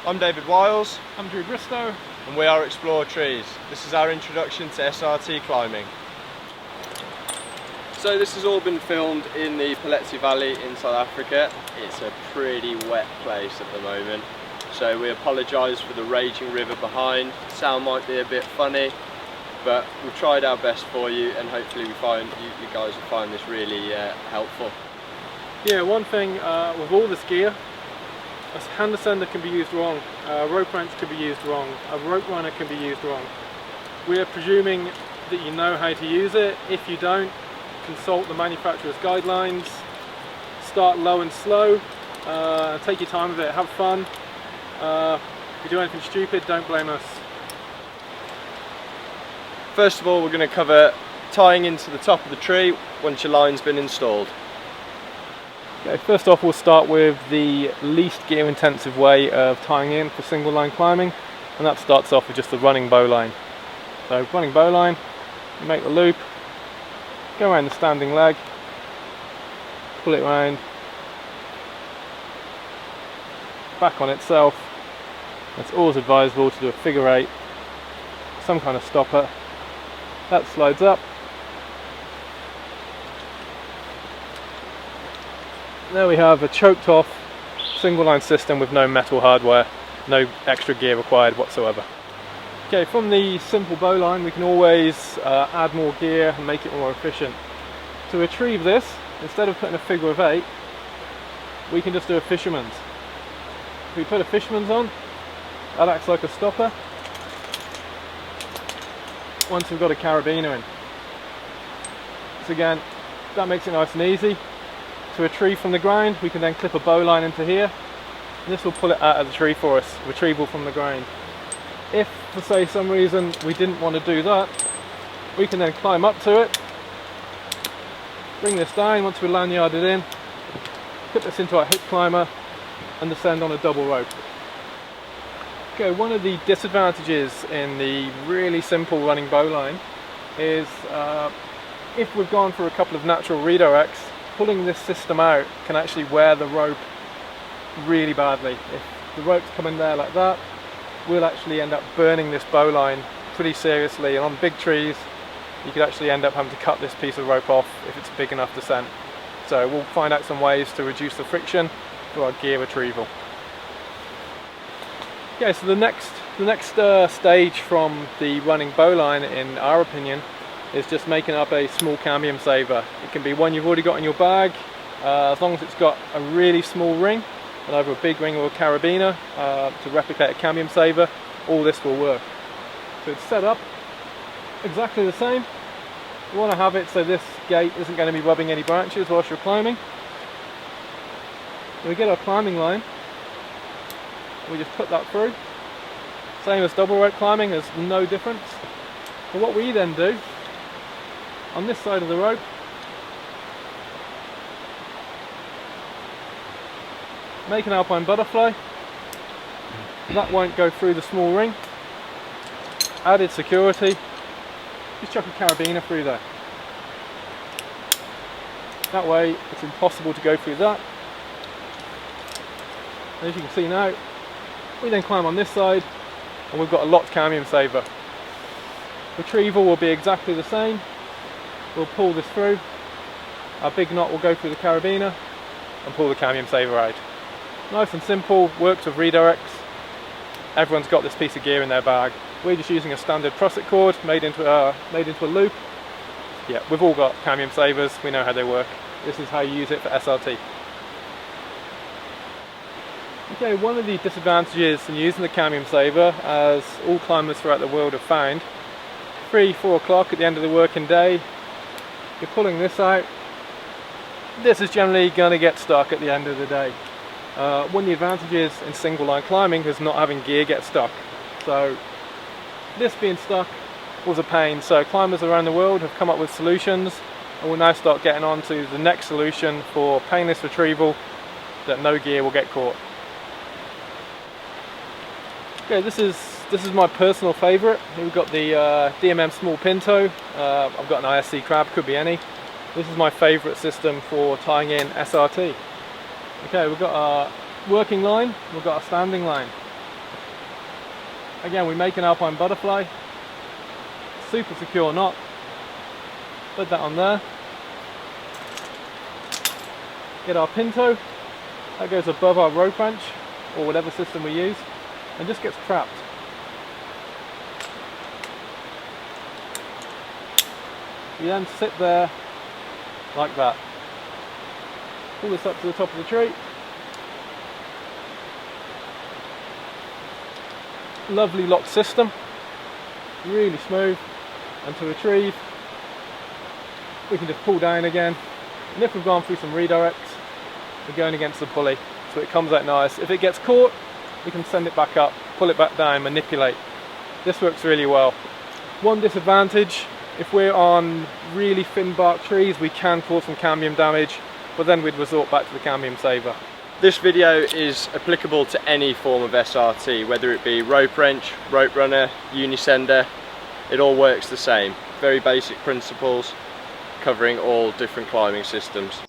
I'm David Wiles. I'm Drew Bristow. And we are Explore Trees. This is our introduction to SRT climbing. So this has all been filmed in the Pelletsi Valley in South Africa. It's a pretty wet place at the moment. So we apologise for the raging river behind. Sound might be a bit funny, but we've tried our best for you, and hopefully we find you guys will find this really helpful. Yeah, one thing with all this gear, a hand ascender can be used wrong, a rope wrench can be used wrong, a rope runner can be used wrong. We're presuming that you know how to use it. If you don't, consult the manufacturer's guidelines, start low and slow, take your time with it, have fun. If you do anything stupid, don't blame us. First of all, we're going to cover tying into the top of the tree once your line's been installed. Okay, first off, we'll start with the least gear intensive way of tying in for single line climbing, and that starts off with just the running bowline. So running bowline, you make the loop, go around the standing leg, pull it round, back on itself. It's always advisable to do a figure eight, some kind of stopper. That slides up. There we have a choked off single line system with no metal hardware, no extra gear required whatsoever. Okay, from the simple bowline we can always add more gear and make it more efficient. To retrieve this, instead of putting a figure of eight, we can just do a fisherman's. If we put a fisherman's on, that acts like a stopper once we've got a carabiner in. So again, that makes it nice and easy. To retrieve from the ground, we can then clip a bowline into here, and this will pull it out of the tree for us, retrieval from the ground. If, for say, some reason we didn't want to do that, we can then climb up to it, bring this down once we lanyarded in, put this into our hip climber, and descend on a double rope. Okay, one of the disadvantages in the really simple running bowline is if we've gone for a couple of natural redirects, pulling this system out can actually wear the rope really badly. If the rope's coming there like that, we'll actually end up burning this bowline pretty seriously, and on big trees you could actually end up having to cut this piece of rope off if it's a big enough descent. So we'll find out some ways to reduce the friction for our gear retrieval. Okay, so the next stage from the running bowline, in our opinion, is just making up a small cambium saver. It can be one you've already got in your bag, as long as it's got a really small ring, and either a big ring or a carabiner to replicate a cambium saver. All this will work. So it's set up exactly the same. You want to have it so this gate isn't going to be rubbing any branches whilst you're climbing. When we get our climbing line, we just put that through. Same as double rope climbing, there's no difference. But what we then do, on this side of the rope, make an alpine butterfly. That won't go through the small ring. Added security, just chuck a carabiner through there. That way it's impossible to go through that. And as you can see now, we then climb on this side, and we've got a locked cambium saver. Retrieval will be exactly the same. We'll pull this through, our big knot will go through the carabiner and pull the cambium saver out. Nice and simple, works with redirects. Everyone's got this piece of gear in their bag. We're just using a standard Prusik cord made into a loop. Yeah, we've all got cambium savers, we know how they work. This is how you use it for SRT. Okay, one of the disadvantages in using the cambium saver, as all climbers throughout the world have found, 3-4 o'clock at the end of the working day, you're pulling this out, this is generally going to get stuck at the end of the day. One of the advantages in single line climbing is not having gear get stuck. So this being stuck was a pain, so climbers around the world have come up with solutions, and we'll now start getting on to the next solution for painless retrieval that no gear will get caught. Okay, this is my personal favourite. We've got the DMM Small Pinto. I've got an ISC Crab, could be any. This is my favourite system for tying in SRT. Okay, we've got our working line, we've got our standing line. Again, we make an alpine butterfly, super secure knot, put that on there, get our pinto, that goes above our rope wrench or whatever system we use, and just gets trapped. We then sit there like that. Pull this up to the top of the tree. Lovely lock system, really smooth, and to retrieve we can just pull down again, and if we've gone through some redirects we're going against the pulley so it comes out nice. If it gets caught we can send it back up, pull it back down, manipulate. This works really well. One disadvantage, if we're on really thin bark trees we can cause some cambium damage, but then we'd resort back to the cambium saver. This video is applicable to any form of SRT, whether it be rope wrench, rope runner, unisender, it all works the same. Very basic principles covering all different climbing systems.